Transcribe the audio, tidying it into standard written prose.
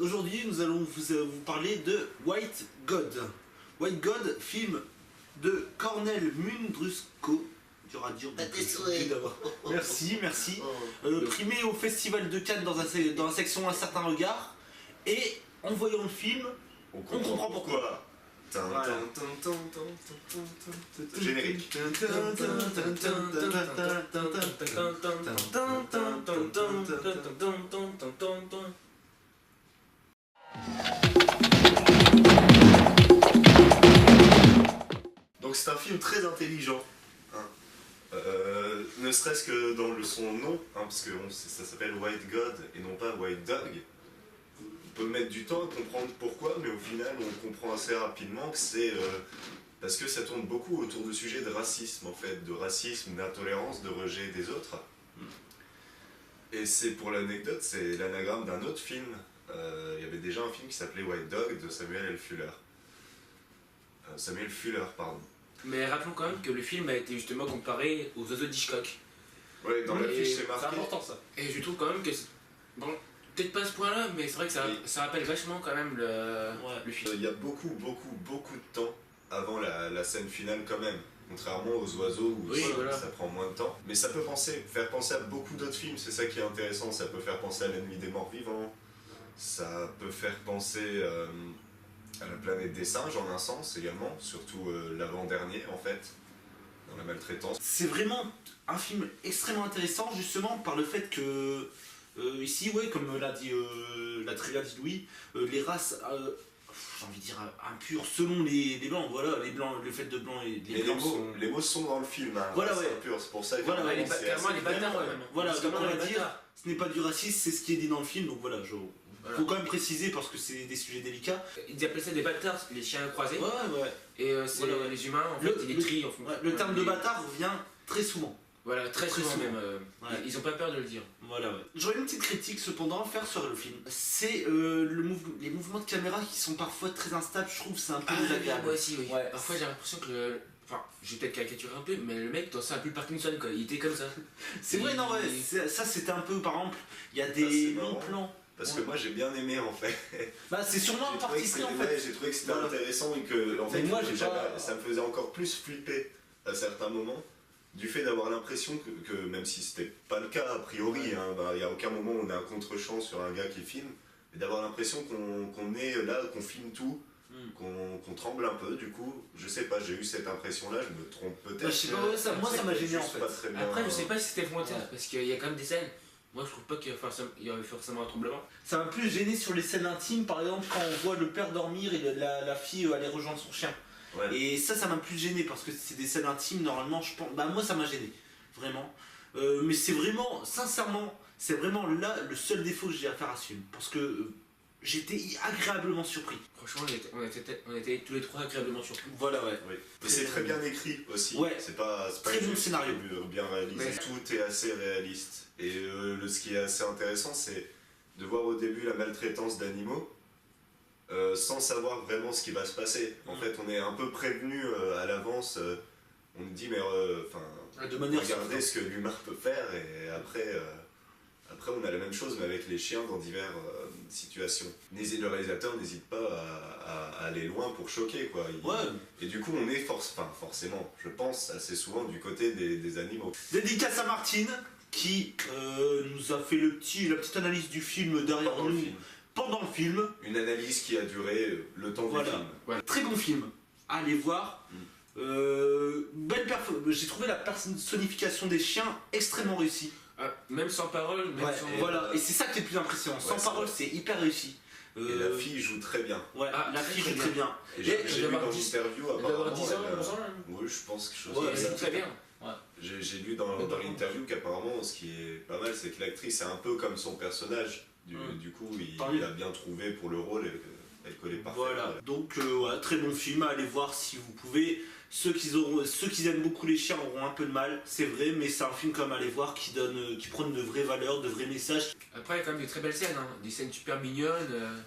aujourd'hui, nous allons vous parler de White God. White God, film de Cornel Mundrusco. Dur à dire. Merci. Primé au Festival de Cannes dans la section Un certain regard. Et en voyant le film, on comprend pourquoi. Générique. Donc c'est un film très intelligent, hein. Ne serait-ce que dans son nom, hein, parce que ça s'appelle White God et non pas White Dog. On peut mettre du temps à comprendre pourquoi, mais au final on comprend assez rapidement que c'est parce que ça tourne beaucoup autour du sujet de racisme en fait, de racisme, d'intolérance, de rejet des autres. Et c'est pour l'anecdote, c'est l'anagramme d'un autre film. Il y avait déjà un film qui s'appelait White Dog de Samuel L. Fuller. Samuel Fuller, pardon. Mais rappelons quand même que le film a été justement comparé aux oiseaux d'Hitchcock. Ouais, dans l'affiche c'est C'est marqué. important ça. Et je trouve quand même que bon, peut-être pas à ce point-là, mais c'est vrai que ça rappelle vachement quand même le film. Il y a beaucoup de temps avant la scène finale quand même. Contrairement aux oiseaux où ça prend moins de temps. Mais ça peut faire penser à beaucoup d'autres films, c'est ça qui est intéressant. Ça peut faire penser à L'ennemi des morts vivants. Ça peut faire penser à La planète des singes en un sens également. Surtout l'avant-dernier en fait, dans la maltraitance. C'est vraiment un film extrêmement intéressant justement par le fait que ici, ouais, comme l'a très bien dit Louis, les races, j'ai envie de dire impures selon les blancs, voilà, les blancs, le fait de blanc et les blancs les mots sont dans le film, hein, voilà, ouais. impur, c'est pour ça que voilà, ouais, Carrément les bâtards, ouais. Voilà, donc on va dire, ce n'est pas du racisme, c'est ce qui est dit dans le film, donc voilà, faut quand même préciser parce que c'est des sujets délicats. Ils appellent ça des bâtards, les chiens croisés. Ouais. Et c'est les humains, en fait, ils les trient en fonction. Le terme de bâtard revient très souvent. Voilà, très souvent même. Ils ont pas peur de le dire. Voilà, ouais. J'aurais une petite critique cependant à faire sur le film. C'est les mouvements de caméra qui sont parfois très instables, je trouve c'est un peu désagréable. Moi aussi, oui. Ouais. Parfois j'ai l'impression que enfin, je vais peut-être caricaturer un peu, mais le mec dans ça un peu le Parkinson quoi, il était comme ça. C'est vrai, non, ouais, ça c'était un peu, par exemple, il y a des longs plans. Parce que moi j'ai bien aimé en fait. Bah c'est sûrement un parti pris en fait. J'ai trouvé que c'était intéressant et que en fait, ça me faisait encore plus flipper à certains moments. Du fait d'avoir l'impression que même si c'était pas le cas a priori, il n'y a aucun moment où on a un contre-champ sur un gars qui filme, mais d'avoir l'impression qu'on est là, qu'on filme tout, qu'on tremble un peu, du coup, je sais pas, j'ai eu cette impression-là, je me trompe peut-être. Bah, je sais pas, moi ça m'a gêné en fait. Après je sais pas si c'était volontaire, parce qu'il y a quand même des scènes, moi je trouve pas qu'il y aurait forcément un tremblement. Ça m'a plus gêné sur les scènes intimes, par exemple quand on voit le père dormir et la fille aller rejoindre son chien. Ouais. Et ça m'a plus gêné parce que c'est des scènes intimes, normalement, je pense. Bah, moi, ça m'a gêné, vraiment. Mais c'est vraiment, sincèrement, c'est vraiment là le seul défaut que j'ai à faire à ce film. Parce que j'étais agréablement surpris. Franchement, on était tous les trois agréablement surpris. Voilà, ouais. Oui. Mais c'est très bien écrit aussi. Ouais. C'est pas très bon scénario. Bien réalisé. Mais tout est assez réaliste. Et ce qui est assez intéressant, c'est de voir au début la maltraitance d'animaux. Sans savoir vraiment ce qui va se passer. En fait, on est un peu prévenu à l'avance. On nous dit, mais regardez ce que l'humain peut faire. Et après, on a la même chose, mais avec les chiens dans diverses situations. Le réalisateur n'hésite pas à aller loin pour choquer, quoi. Et du coup, on est forcément, je pense, assez souvent du côté des animaux. Dédicace à Martine, qui nous a fait la petite analyse du film derrière nous. Pendant le film. Une analyse qui a duré le temps du film. Ouais. Très bon film. Allez voir. J'ai trouvé la personnification des chiens extrêmement réussie. Même sans parole, voilà. Et c'est ça qui est le plus impressionnant. Sans parole, c'est hyper réussi. Et la fille joue très bien. Ouais, la fille joue très bien. Et j'ai lu dans l'interview apparemment. 10 ans, 11 ans. Oui, je pense que c'est très bien. Ouais. J'ai lu dans l'interview qu'apparemment, ce qui est pas mal, c'est que l'actrice est un peu comme son personnage. Du coup, il a bien trouvé pour le rôle, elle collait parfaitement. Voilà, donc très bon film, allez voir si vous pouvez. Ceux qui aiment beaucoup les chiens auront un peu de mal, c'est vrai, mais c'est un film comme aller voir qui prône de vraies valeurs, de vrais messages. Après, il y a quand même des très belles scènes, des scènes super mignonnes.